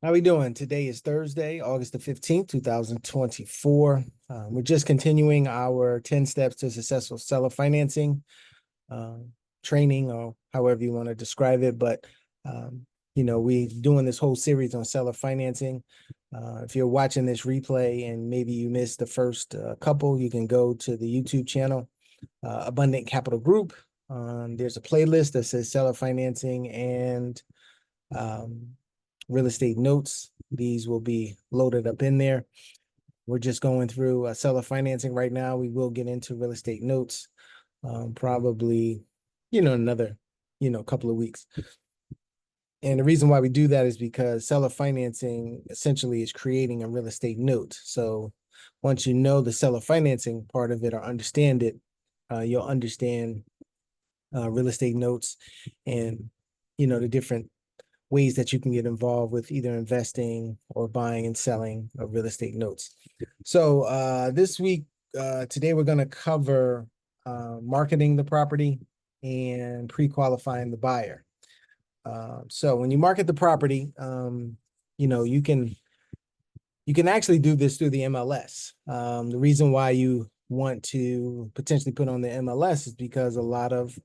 How we doing? Today is Thursday, August the 15th, 2024. We're just continuing our 10 steps to successful seller financing uh, training, or however you want to describe it. But, we doing this whole series on seller financing. If you're watching this replay and maybe you missed the first couple, you can go to the YouTube channel, Abundant Capital Group. There's a playlist that says seller financing and um, real estate notes. These will be loaded up in there. We're just going through seller financing right now. We will get into real estate notes probably, another, couple of weeks. And the reason why we do that is because seller financing essentially is creating a real estate note. So once you know the seller financing part of it or understand it, you'll understand real estate notes and, the different ways that you can get involved with either investing or buying and selling of real estate notes. So this week, today we're going to cover marketing the property and pre-qualifying the buyer. So when you market the property, you can actually do this through the MLS. The reason why you want to potentially put on the MLS is because a lot of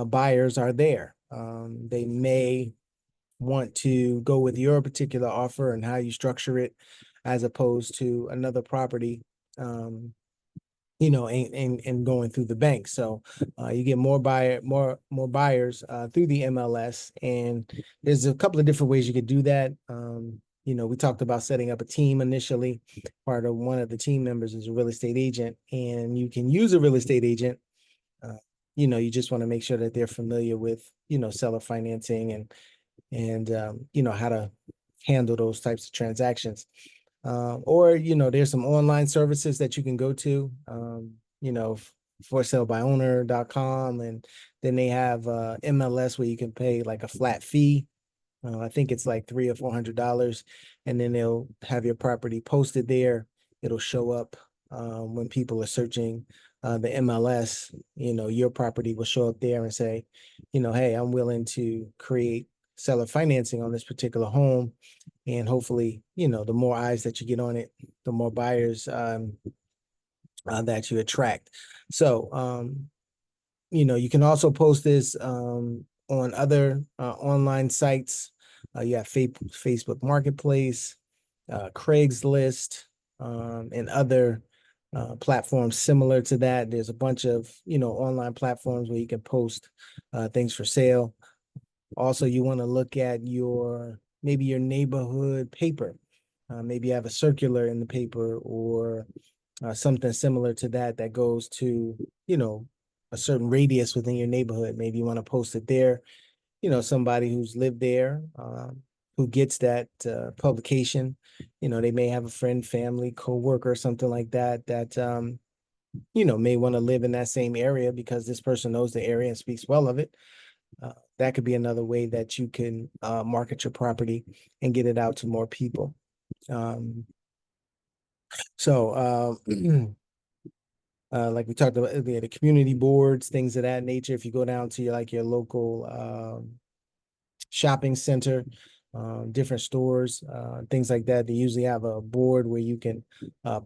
buyers are there. They may want to go with your particular offer and how you structure it as opposed to another property, and going through the bank. So you get more buyers through the MLS, and there's a couple of different ways you could do that. We talked about setting up a team initially. Part of one of the team members is a real estate agent, and you can use a real estate agent. You just want to make sure that they're familiar with, seller financing and how to handle those types of transactions. Or there's some online services that you can go to, forsalebyowner.com, and then they have MLS where you can pay like a flat fee. I think it's like $300 or $400, and then they'll have your property posted there. It'll show up when people are searching the MLS. Your property will show up there and say, hey, I'm willing to create seller financing on this particular home. And hopefully, the more eyes that you get on it, the more buyers that you attract. So, you can also post this on other online sites. You have Facebook Marketplace, Craigslist, and other platforms similar to that. There's a bunch of, online platforms where you can post things for sale. Also, you want to look at maybe your neighborhood paper. Maybe you have a circular in the paper or something similar to that goes to, a certain radius within your neighborhood. Maybe you want to post it there. Somebody who's lived there, who gets that publication. They may have a friend, family, coworker, or something like that may want to live in that same area because this person knows the area and speaks well of it. That could be another way that you can market your property and get it out to more people. So, like we talked about, the community boards, things of that nature. If you go down to your local shopping center, different stores, things like that, they usually have a board where you can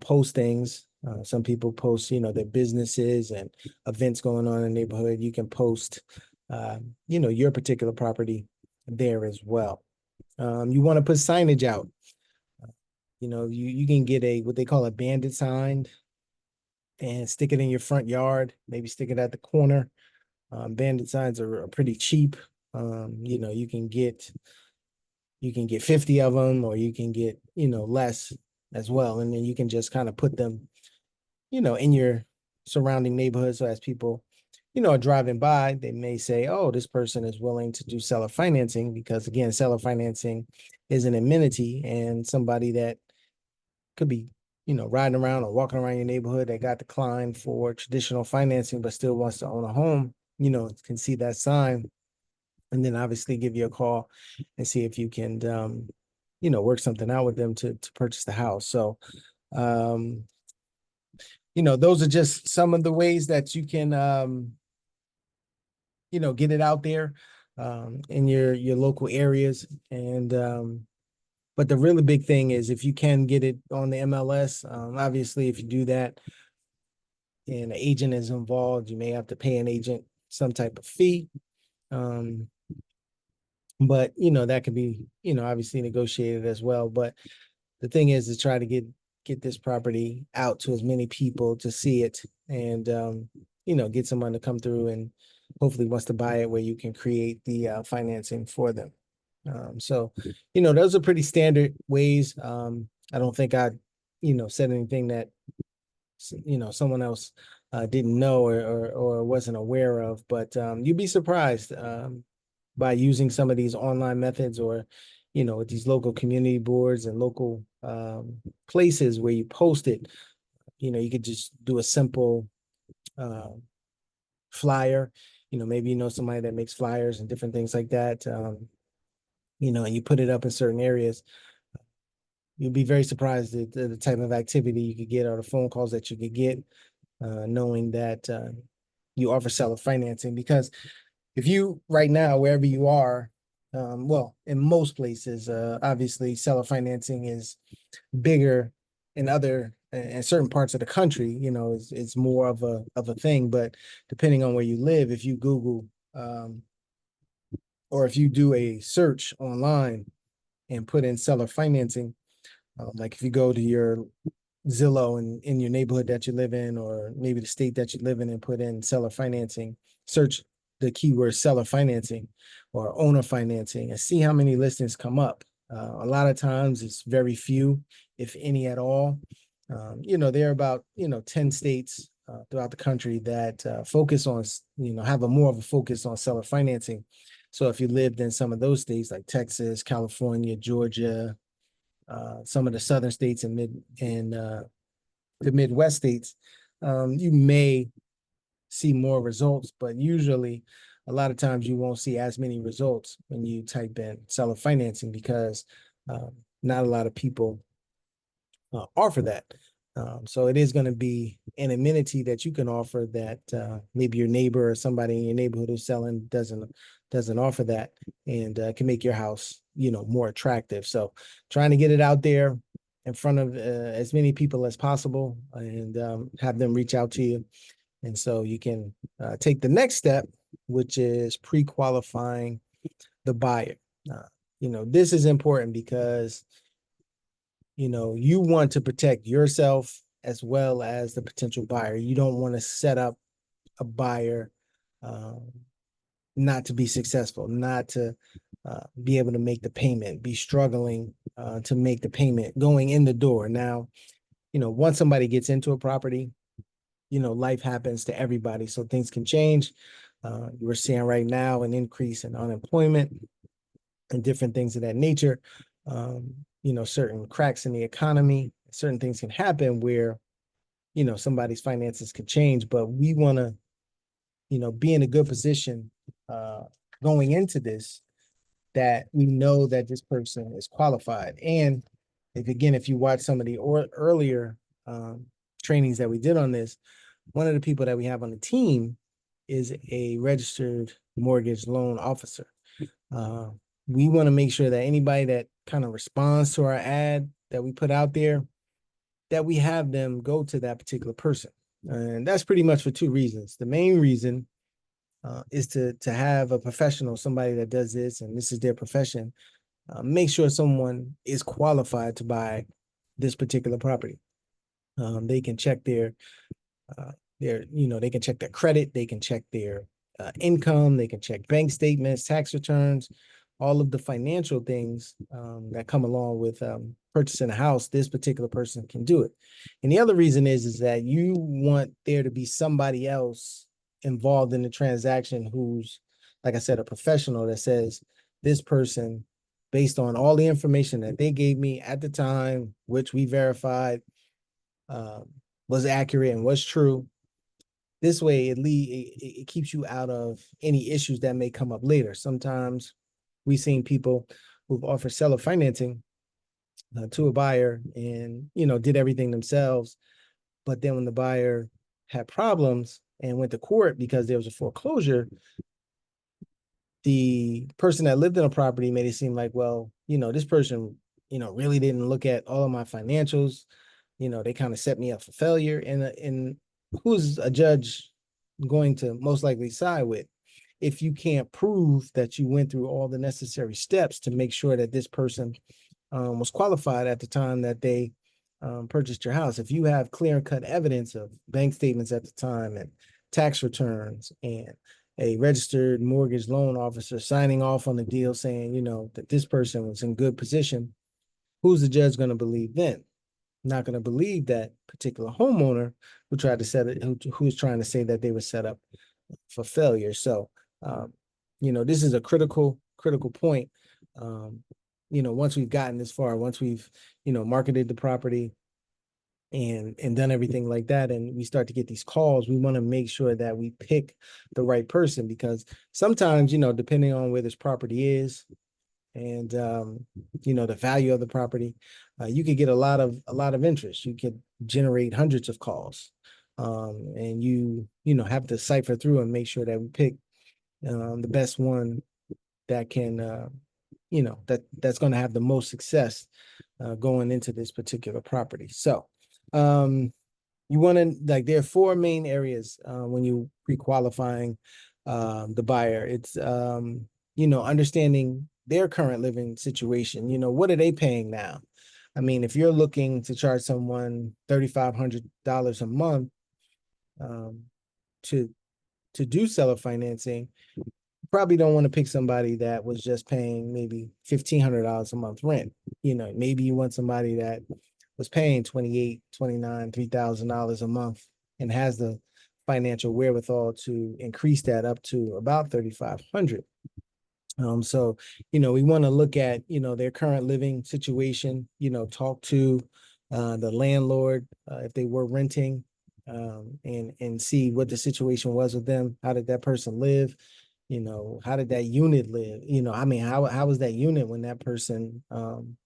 post things. Some people post, their businesses and events going on in the neighborhood. You can post, your particular property there as well. You want to put signage out. You can get what they call a bandit sign and stick it in your front yard, maybe stick it at the corner. Bandit signs are pretty cheap. You can get 50 of them, or you can get, less as well. And then you can just kind of put them, in your surrounding neighborhood. So as people, are driving by, they may say, oh, this person is willing to do seller financing, because again, seller financing is an amenity, and somebody that could be, riding around or walking around your neighborhood that got declined for traditional financing, but still wants to own a home, can see that sign, and then obviously give you a call and see if you can, work something out with them to purchase the house. So, those are just some of the ways that you can, get it out there in your local areas. And But the really big thing is if you can get it on the MLS, obviously if you do that and an agent is involved, you may have to pay an agent some type of fee. Um, but that could be, obviously negotiated as well. But the thing is to try to get this property out to as many people to see it, and get someone to come through and hopefully wants to buy it, where you can create the financing for them. So those are pretty standard ways. I don't think I said anything that someone else didn't know, or wasn't aware of, but you'd be surprised by using some of these online methods, or with these local community boards and local places where you post it. You could just do a simple uh, flyer. Maybe somebody that makes flyers and different things like that. And you put it up in certain areas. You'd be very surprised at the type of activity you could get, or the phone calls that you could get, knowing that you offer seller financing. Because if you, right now, wherever you are, well, in most places, obviously seller financing is bigger in certain parts of the country. It's more of a thing. But depending on where you live, if you Google, or if you do a search online and put in seller financing, like if you go to your Zillow in your neighborhood that you live in, or maybe the state that you live in, and put in seller financing, search the keyword seller financing or owner financing, and see how many listings come up. A lot of times it's very few, if any at all. There are about 10 states throughout the country that focus on, have a more of a focus on seller financing. So if you lived in some of those states like Texas, California, Georgia, some of the southern states and the Midwest states, you may see more results, but usually a lot of times you won't see as many results when you type in seller financing, because not a lot of people offer that. So it is going to be an amenity that you can offer that maybe your neighbor or somebody in your neighborhood who's selling doesn't offer that, and can make your house more attractive. So trying to get it out there in front of as many people as possible, and have them reach out to you, and so you can take the next step, which is pre-qualifying the buyer. This is important because you want to protect yourself as well as the potential buyer. You don't want to set up a buyer not to be successful, not to be able to make the payment, be struggling to make the payment going in the door. Now, once somebody gets into a property, life happens to everybody, so things can change. We're seeing right now an increase in unemployment and different things of that nature. Certain cracks in the economy, certain things can happen where, somebody's finances could change, but we want to, be in a good position going into this, that we know that this person is qualified. And if you watch some of the earlier trainings that we did on this, one of the people that we have on the team is a registered mortgage loan officer. We want to make sure that anybody that kind of responds to our ad that we put out there, that we have them go to that particular person. And that's pretty much for two reasons. The main reason is to have a professional, somebody that does this, and this is their profession, make sure someone is qualified to buy this particular property. They can check they can check their credit, they can check their income, they can check bank statements, tax returns, all of the financial things that come along with purchasing a house. This particular person can do it. And the other reason is that you want there to be somebody else involved in the transaction who's, like I said, a professional, that says this person, based on all the information that they gave me at the time, which we verified was accurate and was true. This way, it keeps you out of any issues that may come up later. Sometimes we've seen people who've offered seller financing to a buyer and, did everything themselves. But then when the buyer had problems and went to court because there was a foreclosure, the person that lived in a property made it seem like, well, this person really didn't look at all of my financials. They kind of set me up for failure. And who's a judge going to most likely side with if you can't prove that you went through all the necessary steps to make sure that this person was qualified at the time that they purchased your house? If you have clear and cut evidence of bank statements at the time and tax returns and a registered mortgage loan officer signing off on the deal saying, that this person was in good position, who's the judge going to believe then? Not going to believe that particular homeowner who tried to set it, who's trying to say that they were set up for failure. So, um, this is a critical point. Um, once we've gotten this far, once we've, marketed the property and done everything like that, and we start to get these calls, we want to make sure that we pick the right person, because sometimes, depending on where this property is and the value of the property, you could get a lot of interest. You could generate hundreds of calls, and have to cipher through and make sure that we pick the best one that can that's going to have the most success going into this particular property. So you want to, like, there are four main areas when you pre-qualifying the buyer. It's understanding their current living situation. What are they paying now? I mean, if you're looking to charge someone $3,500 a month um, to do seller financing, probably don't want to pick somebody that was just paying maybe $1,500 a month rent. Maybe you want somebody that was paying 28, 29, $3,000 a month and has the financial wherewithal to increase that up to about 3,500. So, we want to look at, their current living situation, talk to the landlord if they were renting, and see what the situation was with them. How did that person live? How did that unit live? I mean, how was that unit when that person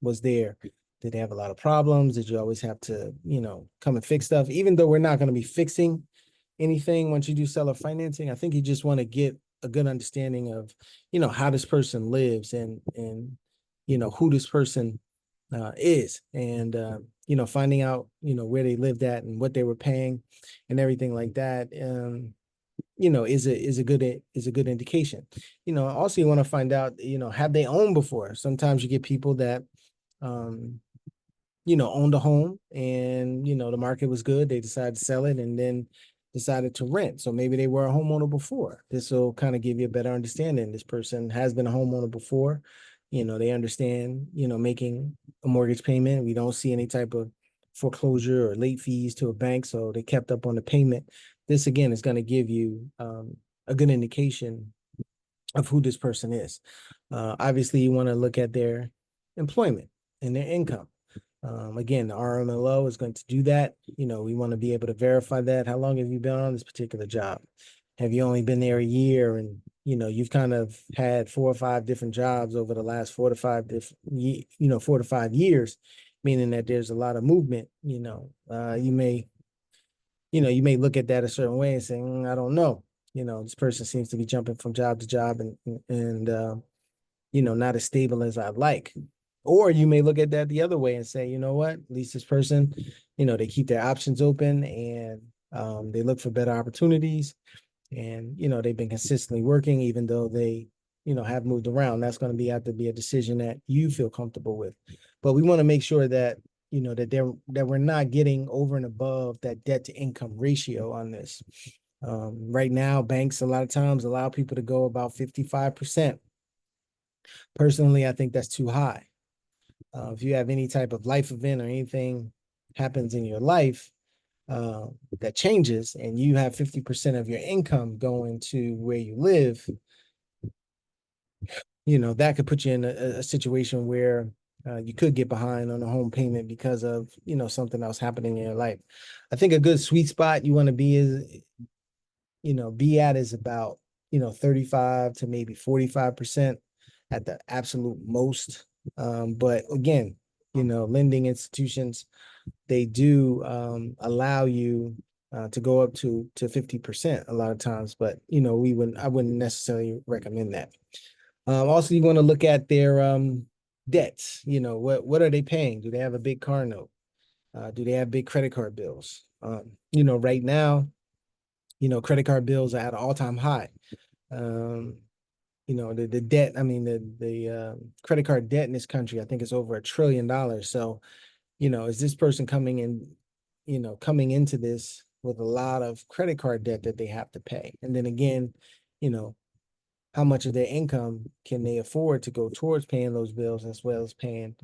was there? Did they have a lot of problems? Did you always have to, come and fix stuff? Even though we're not going to be fixing anything once you do seller financing, I think you just want to get a good understanding of, how this person lives and who this person is, and finding out, where they lived at and what they were paying and everything like that. Is a good indication. Also you want to find out, have they owned before? Sometimes you get people that um owned a home and, the market was good. They decided to sell it and then decided to rent. So maybe they were a homeowner before. This will kind of give you a better understanding. This person has been a homeowner before. They understand, making a mortgage payment. We don't see any type of foreclosure or late fees to a bank. So they kept up on the payment. This, again, is going to give you a good indication of who this person is. Obviously, you want to look at their employment and their income. Again, the RMLO is going to do that. We want to be able to verify that. How long have you been on this particular job? Have you only been there a year? And, you've kind of had 4 or 5 different jobs over the last 4 to 5 years, meaning that there's a lot of movement. You may look at that a certain way and say, I don't know. This person seems to be jumping from job to job and not as stable as I'd like. Or you may look at that the other way and say, you know what, at least this person, they keep their options open and they look for better opportunities. And, they've been consistently working, even though they, have moved around. That's going to have to be a decision that you feel comfortable with. But we want to make sure that, that we're not getting over and above that debt to income ratio on this. Right now, banks a lot of times allow people to go about 55%. Personally, I think that's too high. If you have any type of life event or anything happens in your life that changes and you have 50% of your income going to where you live, that could put you in a situation where you could get behind on a home payment because of, something else happening in your life. I think a good sweet spot you want to be at is about, 35 to maybe 45% at the absolute most. But again, lending institutions, they do allow you to go up to 50% a lot of times, but I wouldn't necessarily recommend that. Also, you want to look at their debts. What are they paying? Do they have a big car note? Do they have big credit card bills? Right now, credit card bills are at an all-time high. Um, the debt, I mean, the credit card debt in this country, I think it's over $1 trillion. So, is this person coming into this with a lot of credit card debt that they have to pay? And then again, you know, how much of their income can they afford to go towards paying those bills as well as paying,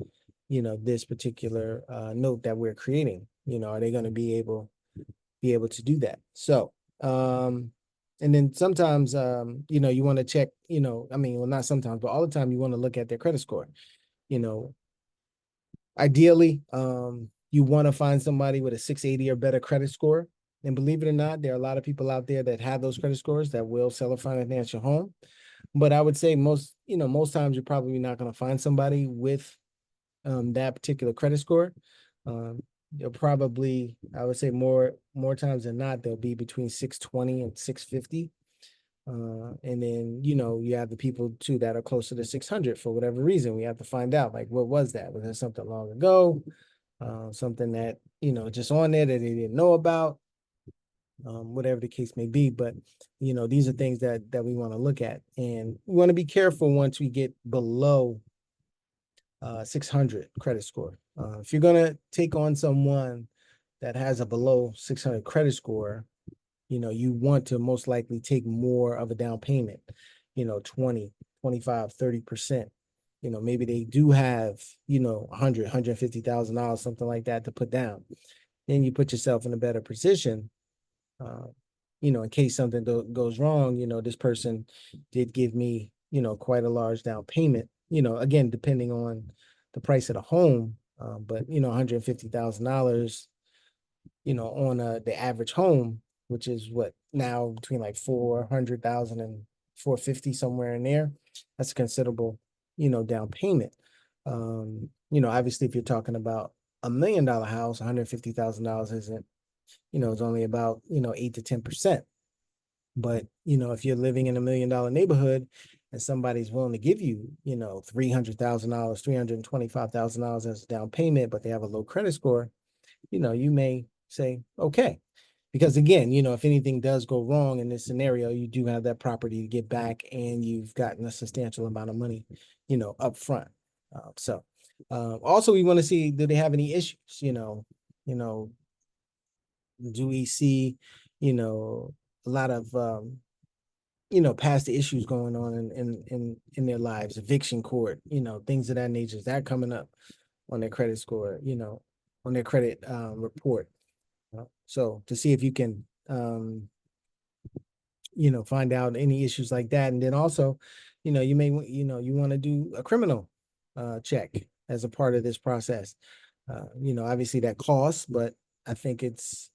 this particular note that we're creating? Are they going to be able to do that? So, and then sometimes, you want to check, I mean, well, not sometimes, but all the time you want to look at their credit score. You know, Ideally, you want to find somebody with a 680 or better credit score. And believe it or not, there are a lot of people out there that have those credit scores that will sell or finance your home. But I would say most times you're probably not going to find somebody with that particular credit score. You'll probably, I would say more times than not, they'll be between 620 and 650. And then, you have the people too that are closer to 600 for whatever reason. We have to find out, like, what was that? Was that something long ago? Something that, just on there that they didn't know about, whatever the case may be. But, these are things that we want to look at. And we want to be careful once we get below 600 credit score. If you're going to take on someone that has a below 600 credit score, you want to most likely take more of a down payment, 20, 25, 30%. Maybe they do have, 100, $150,000, something like that to put down. Then you put yourself in a better position, uh, in case something goes wrong. This person did give me, quite a large down payment, again, depending on the price of the home. But, $150,000, on the average home, which is what now between like 400,000 and 450, somewhere in there. That's a considerable, down payment. Obviously, if you're talking about $1 million house, $150,000 isn't, it's only about, 8 to 10%. But, if you're living in $1 million neighborhood and somebody's willing to give you, $300,000, $325,000 as a down payment, but they have a low credit score, you may say, okay. Because again, if anything does go wrong in this scenario, you do have that property to get back and you've gotten a substantial amount of money, up front. Also we want to see, do they have any issues? You know, do we see, a lot of past issues going on in their lives, eviction court, things of that nature. Is that coming up on their credit score, on their credit report? So to see if you can, find out any issues like that. And then also, you may, you want to do a criminal check as a part of this process. Obviously that costs, but I think it's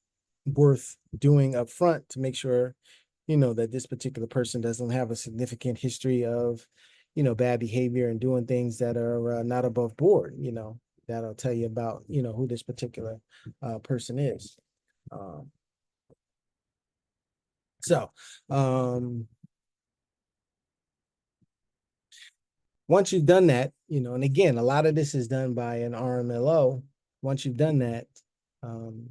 worth doing up front to make sure, that this particular person doesn't have a significant history of, bad behavior and doing things that are not above board. That'll tell you about, who this particular person is. Um, so, once you've done that, and again, a lot of this is done by an RMLO. Once you've done that, um,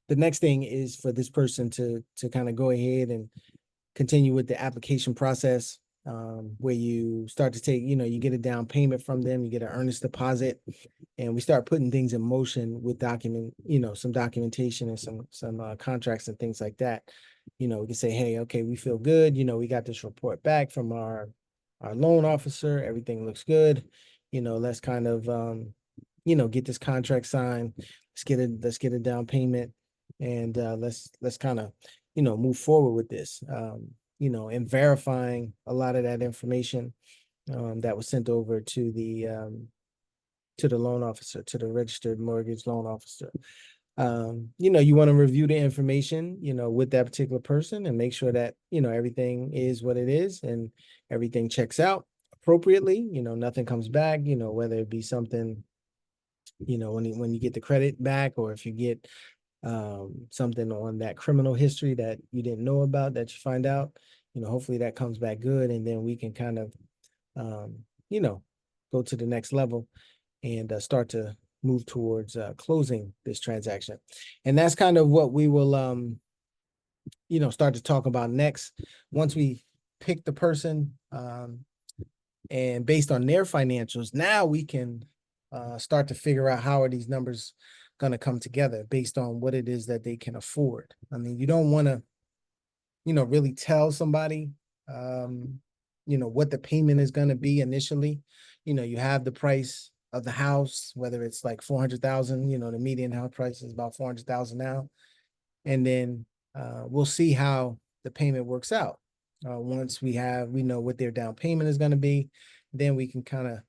the next thing is for this person to kind of go ahead and continue with the application process, where you start to take, you get a down payment from them, you get an earnest deposit, and we start putting things in motion with some documentation and some contracts and things like that. We can say, hey, okay, we feel good. We got this report back from our loan officer. Everything looks good. Let's kind of get this contract signed. Let's get a down payment, and let's kind of move forward with this. And verifying a lot of that information that was sent over to the loan officer, to the registered mortgage loan officer. You want to review the information, with that particular person and make sure that, everything is what it is and everything checks out appropriately. Nothing comes back, whether it be something, when you get the credit back, or if you get something on that criminal history that you didn't know about that you find out, hopefully that comes back good. And then we can kind of, um, you know, go to the next level and start to move towards closing this transaction. And that's kind of what we will start to talk about next. Once we pick the person, and based on their financials, now we can start to figure out how are these numbers going to come together based on what it is that they can afford. I mean, you don't want to, really tell somebody, what the payment is going to be initially. You have the price of the house, whether it's like 400,000, the median house price is about 400,000 now. And then we'll see how the payment works out. Once we know what their down payment is going to be, then we can kind of,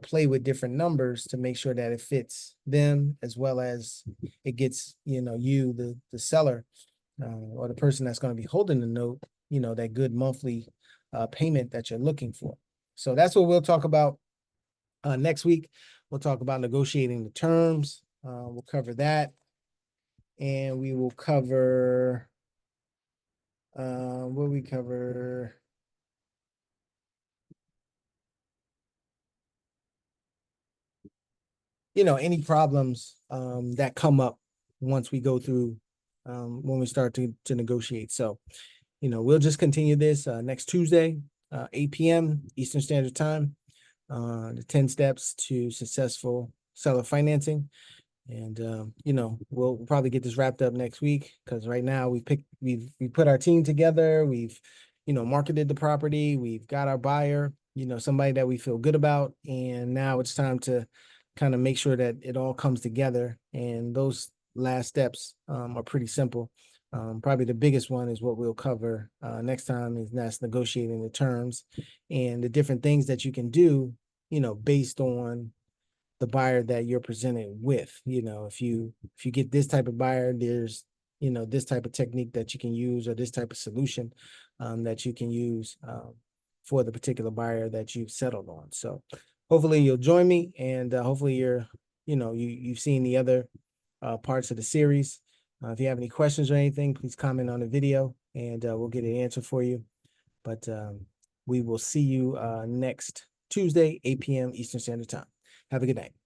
play with different numbers to make sure that it fits them as well as it gets, you, the seller, or the person that's going to be holding the note, that good monthly payment that you're looking for. So that's what we'll talk about next week. We'll talk about negotiating the terms. We'll cover that. And we will cover, what we cover? Any problems that come up once we go through, when we start to negotiate. So, we'll just continue this next Tuesday, 8 p.m. Eastern Standard Time, the 10 steps to successful seller financing. And we'll probably get this wrapped up next week because right now we put our team together. We've marketed the property. We've got our buyer, somebody that we feel good about, and now it's time to kind of make sure that it all comes together. And those last steps are pretty simple. Probably the biggest one is what we'll cover next time, is that's negotiating the terms and the different things that you can do, based on the buyer that you're presented with. If you get this type of buyer, there's this type of technique that you can use, or this type of solution that you can use for the particular buyer that you've settled on. So hopefully you'll join me, and hopefully you've seen the other parts of the series. If you have any questions or anything, please comment on the video and we'll get an answer for you. But we will see you next Tuesday, 8 p.m. Eastern Standard Time. Have a good night.